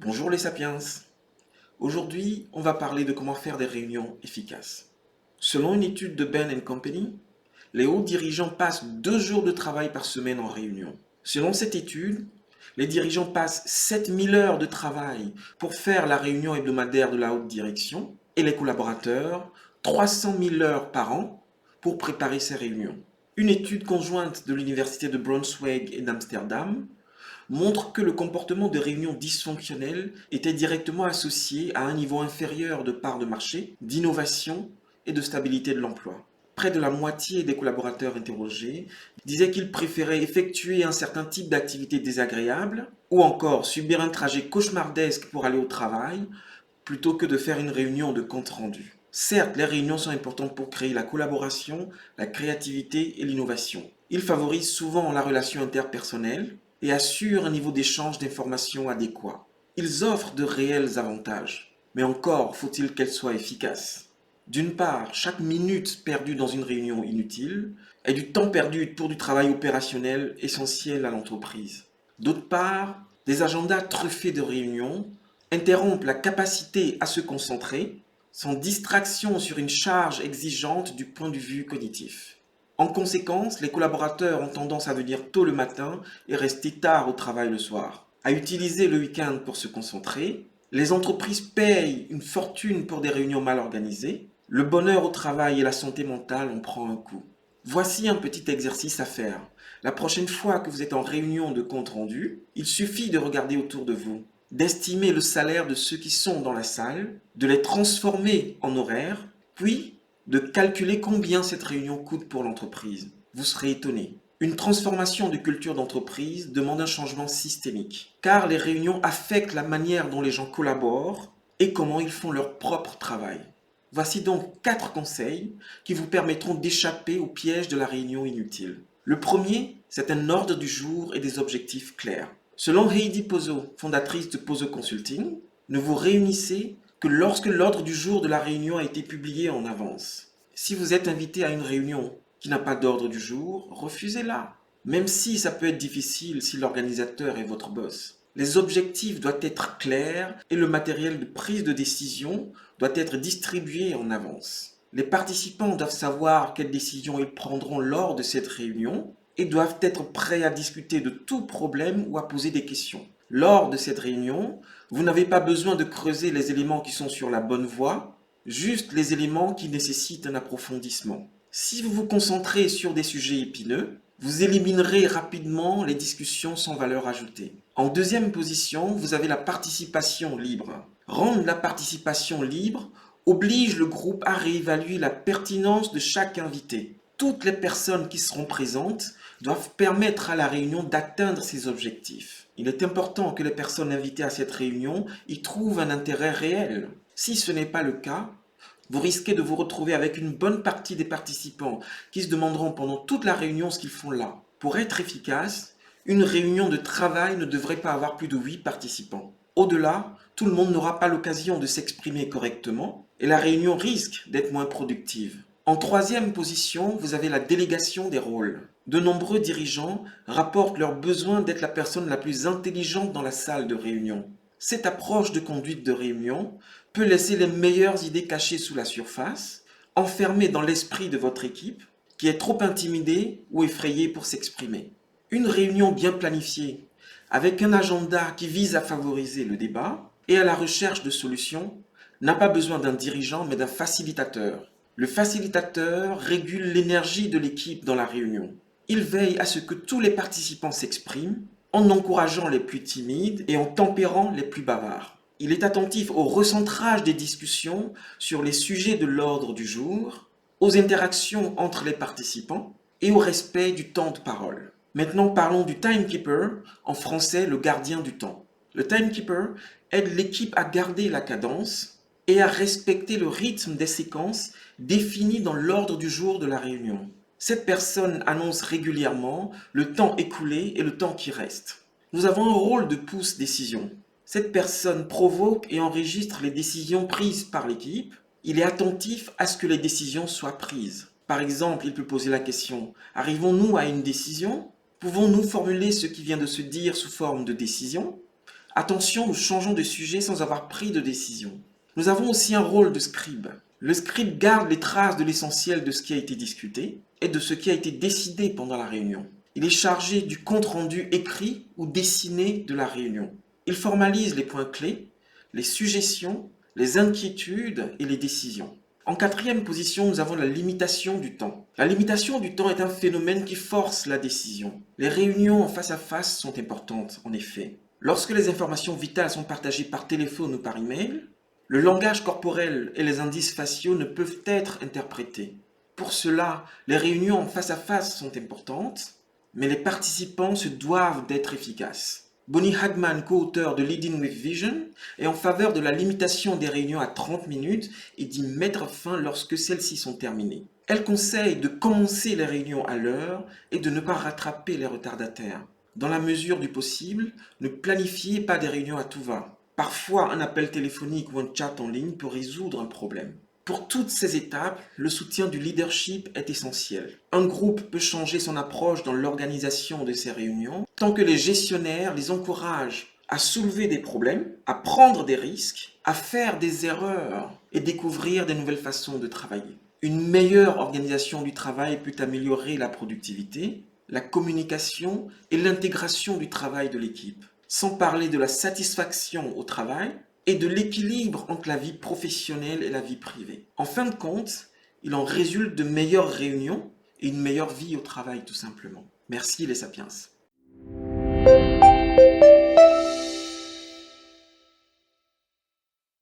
Bonjour les sapiens. Aujourd'hui, on va parler de comment faire des réunions efficaces. Selon une étude de Bain Company, les hauts dirigeants passent 2 jours de travail par semaine en réunion. Selon cette étude, les dirigeants passent 7000 heures de travail pour faire la réunion hebdomadaire de la haute direction et les collaborateurs 300 000 heures par an pour préparer ces réunions. Une étude conjointe de l'université de Braunschweig et d'Amsterdam montre que le comportement de réunions dysfonctionnelles était directement associé à un niveau inférieur de part de marché, d'innovation et de stabilité de l'emploi. Près de la moitié des collaborateurs interrogés disaient qu'ils préféraient effectuer un certain type d'activité désagréable ou encore subir un trajet cauchemardesque pour aller au travail plutôt que de faire une réunion de compte rendu. Certes, les réunions sont importantes pour créer la collaboration, la créativité et l'innovation. Ils favorisent souvent la relation interpersonnelle et assurent un niveau d'échange d'informations adéquat. Ils offrent de réels avantages, mais encore faut-il qu'elles soient efficaces. D'une part, chaque minute perdue dans une réunion inutile est du temps perdu pour du travail opérationnel essentiel à l'entreprise. D'autre part, des agendas truffés de réunions interrompent la capacité à se concentrer sans distraction sur une charge exigeante du point de vue cognitif. En conséquence, les collaborateurs ont tendance à venir tôt le matin et rester tard au travail le soir, à utiliser le week-end pour se concentrer. Les entreprises payent une fortune pour des réunions mal organisées. Le bonheur au travail et la santé mentale en prend un coup. Voici un petit exercice à faire. La prochaine fois que vous êtes en réunion de compte rendu, il suffit de regarder autour de vous, d'estimer le salaire de ceux qui sont dans la salle, de les transformer en horaires, puis de calculer combien cette réunion coûte pour l'entreprise. Vous serez étonné. Une transformation de culture d'entreprise demande un changement systémique, car les réunions affectent la manière dont les gens collaborent et comment ils font leur propre travail. Voici donc 4 conseils qui vous permettront d'échapper au piège de la réunion inutile. Le premier, c'est un ordre du jour et des objectifs clairs. Selon Heidi Pozo, fondatrice de Pozo Consulting, ne vous réunissez que lorsque l'ordre du jour de la réunion a été publié en avance. Si vous êtes invité à une réunion qui n'a pas d'ordre du jour, refusez-la. Même si ça peut être difficile si l'organisateur est votre boss. Les objectifs doivent être clairs et le matériel de prise de décision doit être distribué en avance. Les participants doivent savoir quelles décisions ils prendront lors de cette réunion et doivent être prêts à discuter de tout problème ou à poser des questions. Lors de cette réunion, vous n'avez pas besoin de creuser les éléments qui sont sur la bonne voie, juste les éléments qui nécessitent un approfondissement. Si vous vous concentrez sur des sujets épineux, vous éliminerez rapidement les discussions sans valeur ajoutée. En deuxième position, vous avez la participation libre. Rendre la participation libre oblige le groupe à réévaluer la pertinence de chaque invité. Toutes les personnes qui seront présentes doivent permettre à la réunion d'atteindre ses objectifs. Il est important que les personnes invitées à cette réunion y trouvent un intérêt réel. Si ce n'est pas le cas, vous risquez de vous retrouver avec une bonne partie des participants qui se demanderont pendant toute la réunion ce qu'ils font là. Pour être efficace, une réunion de travail ne devrait pas avoir plus de 8 participants. Au-delà, tout le monde n'aura pas l'occasion de s'exprimer correctement et la réunion risque d'être moins productive. En troisième position, vous avez la délégation des rôles. De nombreux dirigeants rapportent leur besoin d'être la personne la plus intelligente dans la salle de réunion. Cette approche de conduite de réunion peut laisser les meilleures idées cachées sous la surface, enfermées dans l'esprit de votre équipe, qui est trop intimidée ou effrayée pour s'exprimer. Une réunion bien planifiée, avec un agenda qui vise à favoriser le débat et à la recherche de solutions, n'a pas besoin d'un dirigeant mais d'un facilitateur. Le facilitateur régule l'énergie de l'équipe dans la réunion. Il veille à ce que tous les participants s'expriment, en encourageant les plus timides et en tempérant les plus bavards. Il est attentif au recentrage des discussions sur les sujets de l'ordre du jour, aux interactions entre les participants et au respect du temps de parole. Maintenant parlons du timekeeper, en français le gardien du temps. Le timekeeper aide l'équipe à garder la cadence et à respecter le rythme des séquences définies dans l'ordre du jour de la réunion. Cette personne annonce régulièrement le temps écoulé et le temps qui reste. Nous avons un rôle de pouce-décision. Cette personne provoque et enregistre les décisions prises par l'équipe. Il est attentif à ce que les décisions soient prises. Par exemple, il peut poser la question: arrivons-nous à une décision? Pouvons-nous formuler ce qui vient de se dire sous forme de décision? Attention, nous changeons de sujet sans avoir pris de décision. Nous avons aussi un rôle de scribe. Le scribe garde les traces de l'essentiel de ce qui a été discuté et de ce qui a été décidé pendant la réunion. Il est chargé du compte-rendu écrit ou dessiné de la réunion. Il formalise les points clés, les suggestions, les inquiétudes et les décisions. En quatrième position, nous avons la limitation du temps. La limitation du temps est un phénomène qui force la décision. Les réunions en face à face sont importantes, en effet. Lorsque les informations vitales sont partagées par téléphone ou par email, le langage corporel et les indices faciaux ne peuvent être interprétés. Pour cela, les réunions en face à face sont importantes, mais les participants se doivent d'être efficaces. Bonnie Hagman, co-auteur de Leading with Vision, est en faveur de la limitation des réunions à 30 minutes et d'y mettre fin lorsque celles-ci sont terminées. Elle conseille de commencer les réunions à l'heure et de ne pas rattraper les retardataires. Dans la mesure du possible, ne planifiez pas des réunions à tout va. Parfois, un appel téléphonique ou un chat en ligne peut résoudre un problème. Pour toutes ces étapes, le soutien du leadership est essentiel. Un groupe peut changer son approche dans l'organisation de ces réunions tant que les gestionnaires les encouragent à soulever des problèmes, à prendre des risques, à faire des erreurs et découvrir des nouvelles façons de travailler. Une meilleure organisation du travail peut améliorer la productivité, la communication et l'intégration du travail de l'équipe, sans parler de la satisfaction au travail et de l'équilibre entre la vie professionnelle et la vie privée. En fin de compte, il en résulte de meilleures réunions et une meilleure vie au travail tout simplement. Merci les Sapiens.